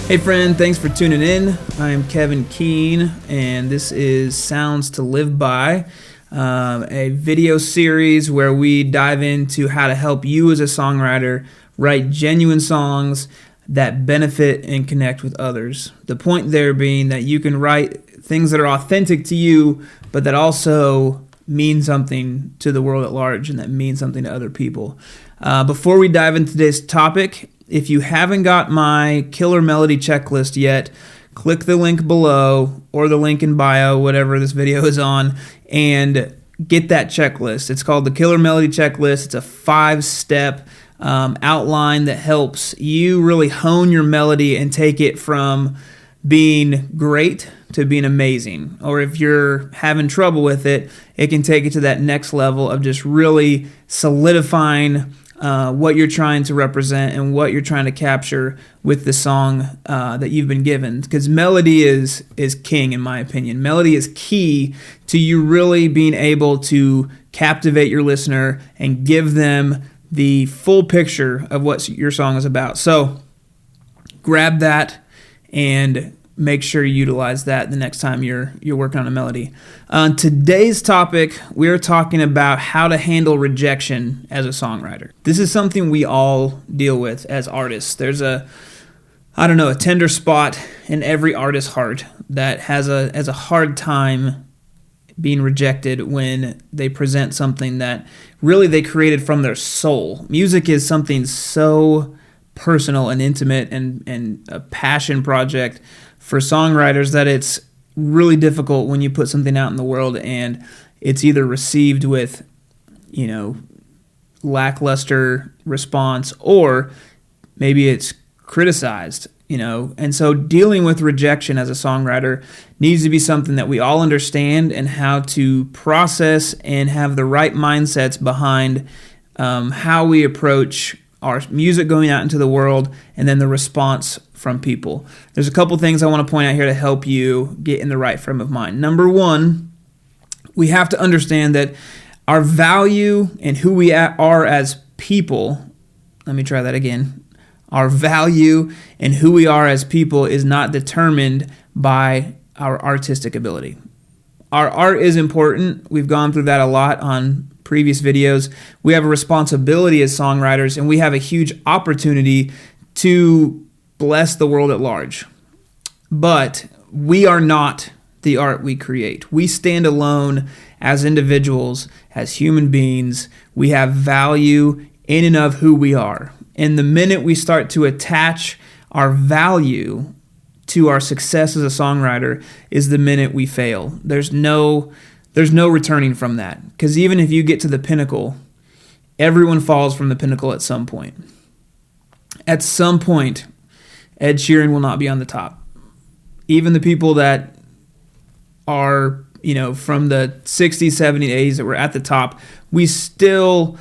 Hey friend, thanks for tuning in. I am Kevin Keene, and this is Sounds to Live By, a video series where we dive into how to help you as a songwriter write genuine songs that benefit and connect with others. The point there being that you can write things that are authentic to you, but that also mean something to the world at large and that mean something to other people. Before we dive into today's topic, if you haven't got my killer melody checklist yet, click the link below or the link in bio, whatever this video is on, and get that checklist. It's called the Killer Melody Checklist. It's a 5-step outline that helps you really hone your melody and take it from being great to being amazing. Or if you're having trouble with it, it can take it to that next level of just really solidifying what you're trying to represent and what you're trying to capture with the song that you've been given. Because melody is king, in my opinion. Melody is key to you really being able to captivate your listener and give them the full picture of what your song is about. So grab that and make sure you utilize that the next time you're working on a melody. On today's topic, we're talking about how to handle rejection as a songwriter. This is something we all deal with as artists. There's a tender spot in every artist's heart that has a hard time being rejected when they present something that really they created from their soul. Music is something so personal and intimate and a passion project for songwriters that it's really difficult when you put something out in the world and it's either received with, lackluster response or maybe it's criticized, And so dealing with rejection as a songwriter needs to be something that we all understand and how to process and have the right mindsets behind how we approach our music going out into the world and then the response from people. There's a couple things I want to point out here to help you get in the right frame of mind. Number one, we have to understand that our value and who we are as people, let me try that again. Our value and who we are as people is not determined by our artistic ability. Our art is important. We've gone through that a lot on previous videos. We have a responsibility as songwriters, and we have a huge opportunity to bless the world at large. But we are not the art we create. We stand alone as individuals, as human beings. We have value in and of who we are. And the minute we start to attach our value to our success as a songwriter is the minute we fail. There's no returning from that. Because even if you get to the pinnacle, everyone falls from the pinnacle at some point. At some point, Ed Sheeran will not be on the top. Even the people that are, from the 60s, 70s, 80s that were at the top, we still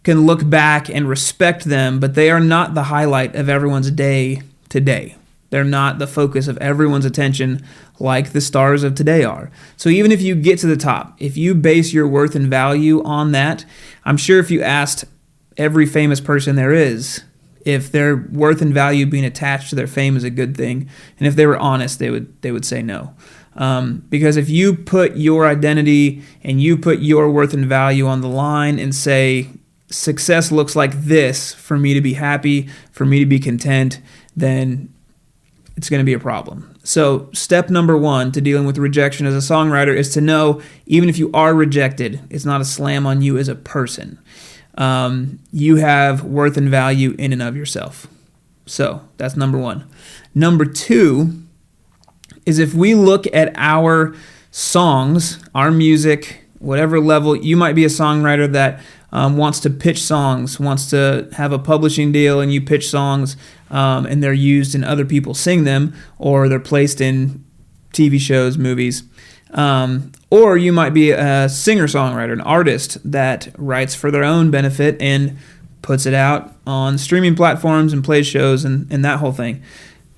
can look back and respect them, but they are not the highlight of everyone's day today. They're not the focus of everyone's attention like the stars of today are. So even if you get to the top, if you base your worth and value on that, I'm sure if you asked every famous person there is, if their worth and value being attached to their fame is a good thing, and if they were honest, they would say no. Because if you put your identity and you put your worth and value on the line and say, success looks like this for me to be happy, for me to be content, then it's going to be a problem. So step number one to dealing with rejection as a songwriter is to know, even if you are rejected, it's not a slam on you as a person. You have worth and value in and of yourself. So that's number one. Number two is if we look at our songs, our music, whatever level, you might be a songwriter that wants to pitch songs, wants to have a publishing deal, and you pitch songs and they're used and other people sing them, or they're placed in TV shows, movies. Or you might be a singer-songwriter, an artist that writes for their own benefit and puts it out on streaming platforms and plays shows and that whole thing.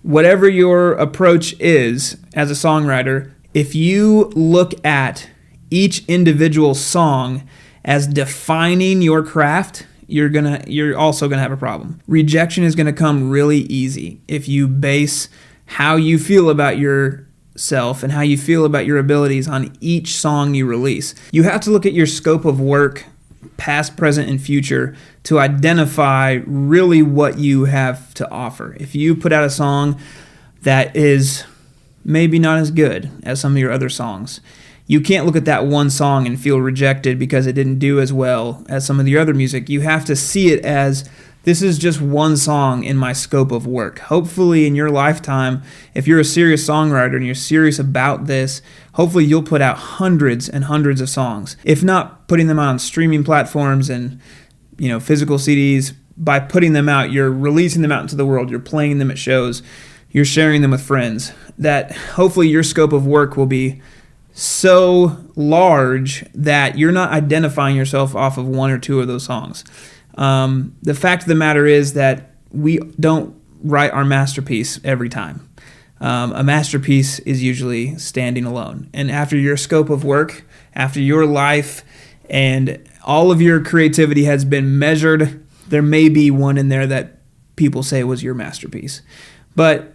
Whatever your approach is as a songwriter, if you look at each individual song as defining your craft, you're also gonna have a problem. Rejection is gonna come really easy if you base how you feel about yourself and how you feel about your abilities on each song you release. You have to look at your scope of work, past, present, and future, to identify really what you have to offer. If you put out a song that is maybe not as good as some of your other songs, you can't look at that one song and feel rejected because it didn't do as well as some of the other music. You have to see it as, this is just one song in my scope of work. Hopefully in your lifetime, if you're a serious songwriter and you're serious about this, hopefully you'll put out hundreds and hundreds of songs. If not putting them out on streaming platforms and physical CDs, by putting them out, you're releasing them out into the world, you're playing them at shows, you're sharing them with friends, that hopefully your scope of work will be so large that you're not identifying yourself off of one or two of those songs. The fact of the matter is that we don't write our masterpiece every time. A masterpiece is usually standing alone. And after your scope of work, after your life, and all of your creativity has been measured, there may be one in there that people say was your masterpiece. But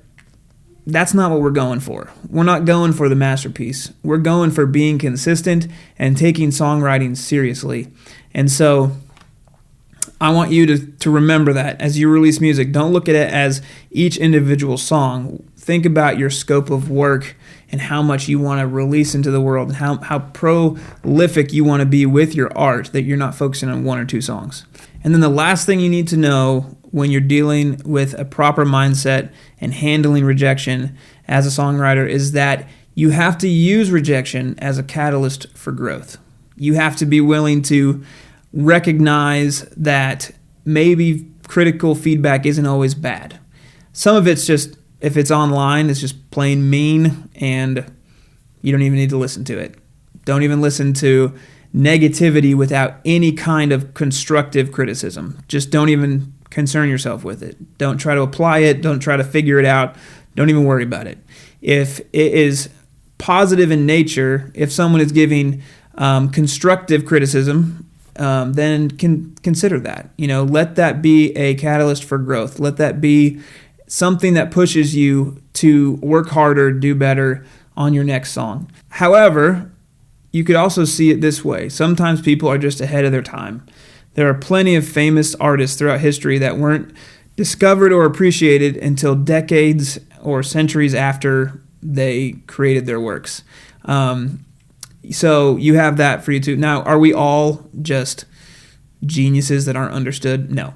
that's not what we're going for. We're not going for the masterpiece. We're going for being consistent and taking songwriting seriously. And so I want you to remember that as you release music. Don't look at it as each individual song. Think about your scope of work and how much you want to release into the world and how prolific you want to be with your art, that you're not focusing on one or two songs. And then the last thing you need to know when you're dealing with a proper mindset and handling rejection as a songwriter is that you have to use rejection as a catalyst for growth. You have to be willing to recognize that maybe critical feedback isn't always bad. Some of it's just, if it's online, it's just plain mean and you don't even need to listen to it. Don't even listen to negativity without any kind of constructive criticism. Just don't even concern yourself with it. Don't try to apply it. Don't try to figure it out. Don't even worry about it. If it is positive in nature, if someone is giving constructive criticism, then consider that. Let that be a catalyst for growth. Let that be something that pushes you to work harder, do better on your next song. However, you could also see it this way. Sometimes people are just ahead of their time. There are plenty of famous artists throughout history that weren't discovered or appreciated until decades or centuries after they created their works. So you have that for you too. Now, are we all just geniuses that aren't understood? No.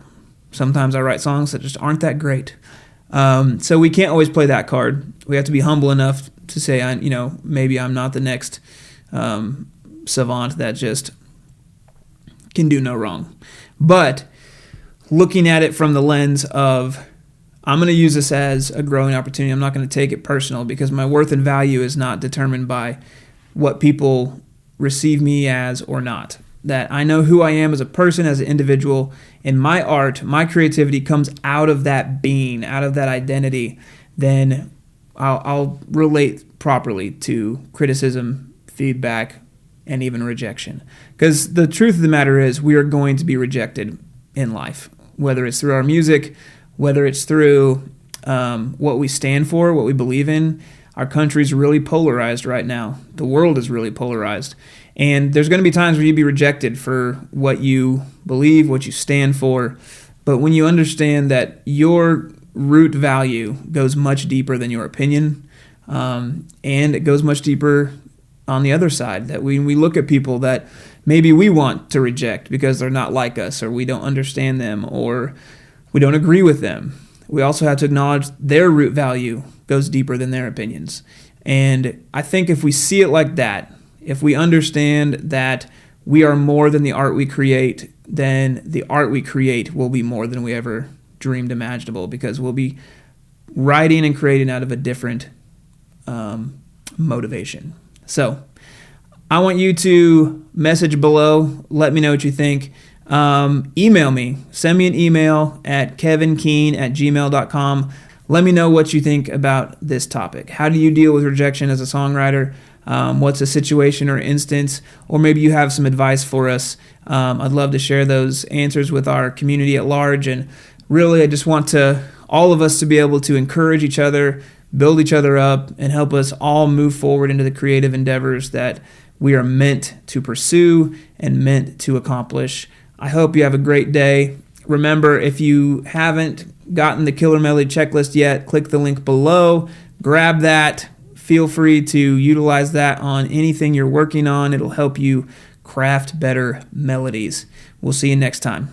Sometimes I write songs that just aren't that great. So we can't always play that card. We have to be humble enough to say, maybe I'm not the next savant that just can do no wrong. But looking at it from the lens of, I'm going to use this as a growing opportunity. I'm not going to take it personal because my worth and value is not determined by what people receive me as or not. That I know who I am as a person, as an individual, and my art, my creativity comes out of that being, out of that identity, then I'll relate properly to criticism, feedback, and even rejection. Because the truth of the matter is we are going to be rejected in life, whether it's through our music, whether it's through what we stand for, what we believe in. Our country's really polarized right now. The world is really polarized. And there's going to be times where you'll be rejected for what you believe, what you stand for. But when you understand that your root value goes much deeper than your opinion, and it goes much deeper on the other side, that we look at people that maybe we want to reject because they're not like us, or we don't understand them, or we don't agree with them. We also have to acknowledge their root value goes deeper than their opinions. And I think if we see it like that, if we understand that we are more than the art we create, then the art we create will be more than we ever dreamed imaginable, because we'll be writing and creating out of a different motivation. So I want you to message below. Let me know what you think. Email me. Send me an email at kevinkeen@gmail.com. Let me know what you think about this topic. How do you deal with rejection as a songwriter? what's a situation or instance, or maybe you have some advice for us. I'd love to share those answers with our community at large. And really, I just want all of us to be able to encourage each other, build each other up, and help us all move forward into the creative endeavors that we are meant to pursue and meant to accomplish. I hope you have a great day. Remember, if you haven't gotten the Killer Melody Checklist yet, click the link below, grab that. Feel free to utilize that on anything you're working on. It'll help you craft better melodies. We'll see you next time.